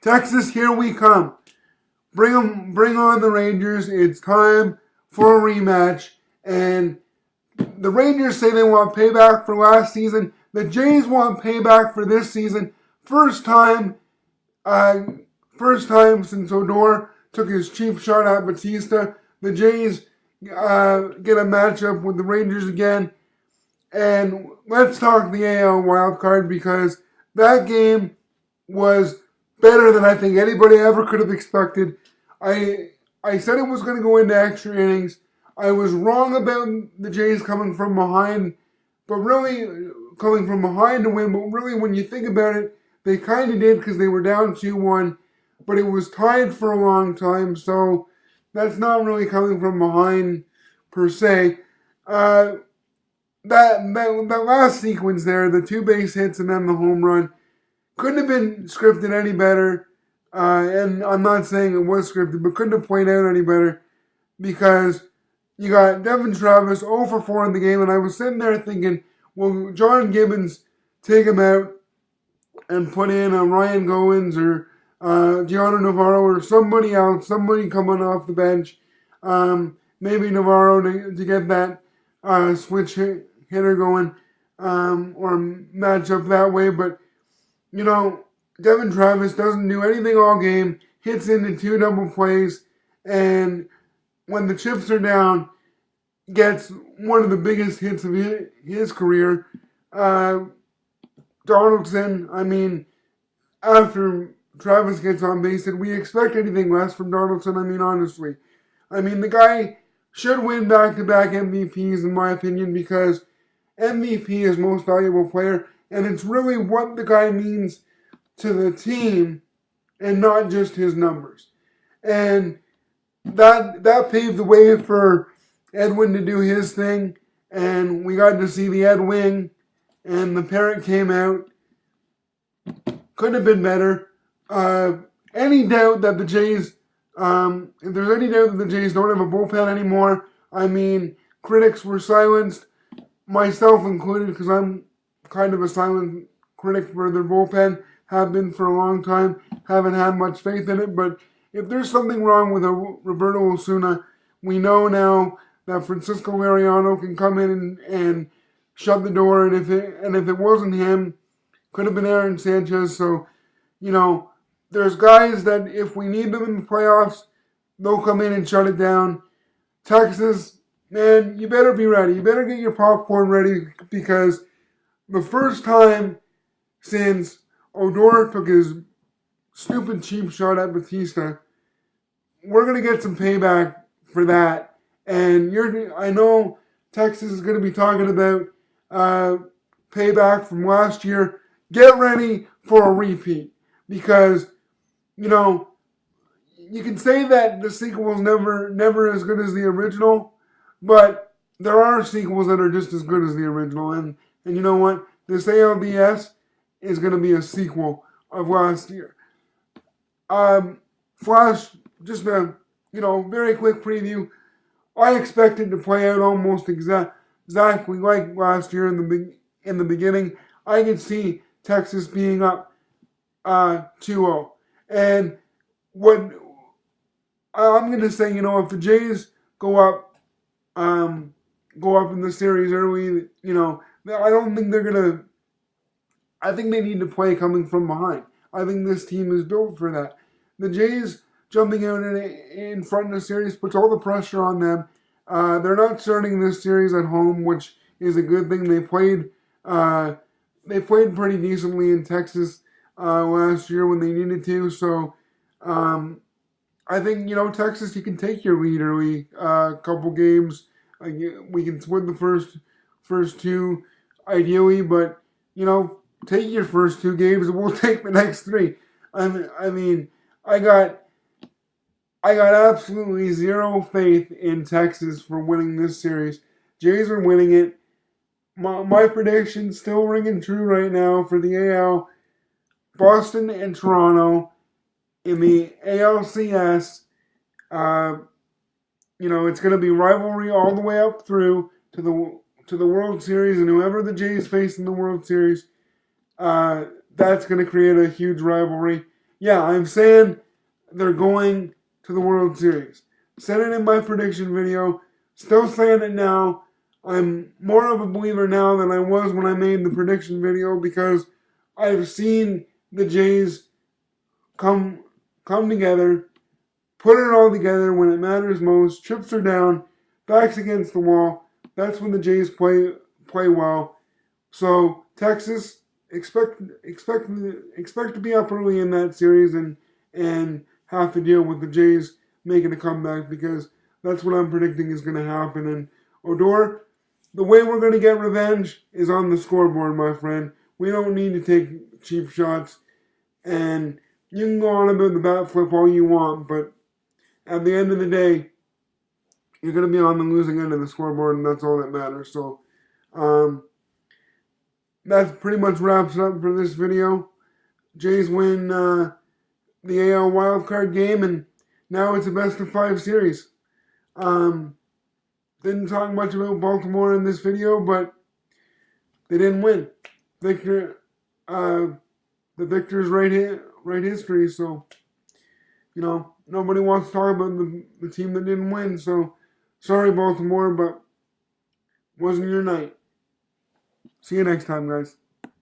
Texas, here we come. Bring on the Rangers. It's time for a rematch. And the Rangers say they want payback for last season. The Jays want payback for this season. First time since Odor took his cheap shot at Batista. The Jays get a matchup with the Rangers again. And let's talk the AL wildcard because that game was better than I think anybody ever could have expected. I said it was going to go into extra innings. I was wrong about the Jays coming from behind, but really coming from behind to win. But really, when you think about it, they kind of did because they were down 2-1. But it was tied for a long time, so that's not really coming from behind per se. That last sequence there, the 2 base hits and then the home run, couldn't have been scripted any better. And I'm not saying it was scripted, but couldn't have played out any better because you got Devon Travis 0 for 4 in the game, and I was sitting there thinking, will John Gibbons take him out and put in a Ryan Goins or Gianna Navarro or somebody else, somebody coming off the bench, maybe Navarro to get that switch hitter going or match up that way. But, you know, Devon Travis doesn't do anything all game, hits into 2 double plays, and when the chips are down, gets one of the biggest hits of his career. Donaldson, I mean, after Travis gets on base, did we expect anything less from Donaldson? I mean, honestly. I mean, the guy should win back-to-back MVPs, in my opinion, because MVP is most valuable player, and it's really what the guy means to the team and not just his numbers. And that paved the way for Edwin to do his thing, and we got to see the Ed Wing, and the parrot came out. Could have been better. Any doubt that the Jays, if there's any doubt that the Jays don't have a bullpen anymore, I mean, critics were silenced, myself included, because I'm kind of a silent critic for their bullpen, have been for a long time, haven't had much faith in it, but if there's something wrong with Roberto Osuna, we know now that Francisco Liriano can come in and shut the door, and if it wasn't him, could have been Aaron Sanchez. So, you know, there's guys that if we need them in the playoffs, they'll come in and shut it down. Texas, man, you better be ready. You better get your popcorn ready because the first time since Odor took his stupid cheap shot at Batista, we're going to get some payback for that. And I know Texas is going to be talking about payback from last year. Get ready for a repeat because, you know, you can say that the sequel is never as good as the original, but there are sequels that are just as good as the original. And you know what? This ALDS is going to be a sequel of last year. Flash, just a very quick preview. I expected to play out almost exactly like last year in the beginning. I could see Texas being up 2-0. And what I'm going to say, if the Jays go up in the series early, I don't think they're going to. I think they need to play coming from behind. I think this team is built for that. The Jays jumping out in front of the series puts all the pressure on them. They're not starting this series at home, which is a good thing. They played pretty decently in Texas last year when they needed to. So I think Texas, you can take your lead early. Couple games, we can split the first 2 ideally, but take your first 2 games and we'll take the next 3. I mean, I got absolutely zero faith in Texas for winning this series. Jays are winning it. My prediction's still ringing true right now for the AL. Boston and Toronto in the ALCS. It's going to be rivalry all the way up through to the World Series, and whoever the Jays face in the World Series, that's going to create a huge rivalry. yeah, I'm saying they're going to the World Series. Said it in my prediction video. Still saying it now. I'm more of a believer now than I was when I made the prediction video because I've seen the Jays come together, put it all together when it matters most. Chips are down, backs against the wall. That's when the Jays play well. So Texas, expect to be up early in that series and have to deal with the Jays making a comeback because that's what I'm predicting is going to happen. And Odor, the way we're going to get revenge is on the scoreboard, my friend. We don't need to take cheap shots. And you can go on about the bat flip all you want, but at the end of the day, you're going to be on the losing end of the scoreboard, and that's all that matters. So, that pretty much wraps it up for this video. Jays win the AL wildcard game, and now it's a best-of-5 series. Didn't talk much about Baltimore in this video, but they didn't win. The victor's right history, so, nobody wants to talk about the team that didn't win, so sorry, Baltimore, but wasn't your night. See you next time, guys.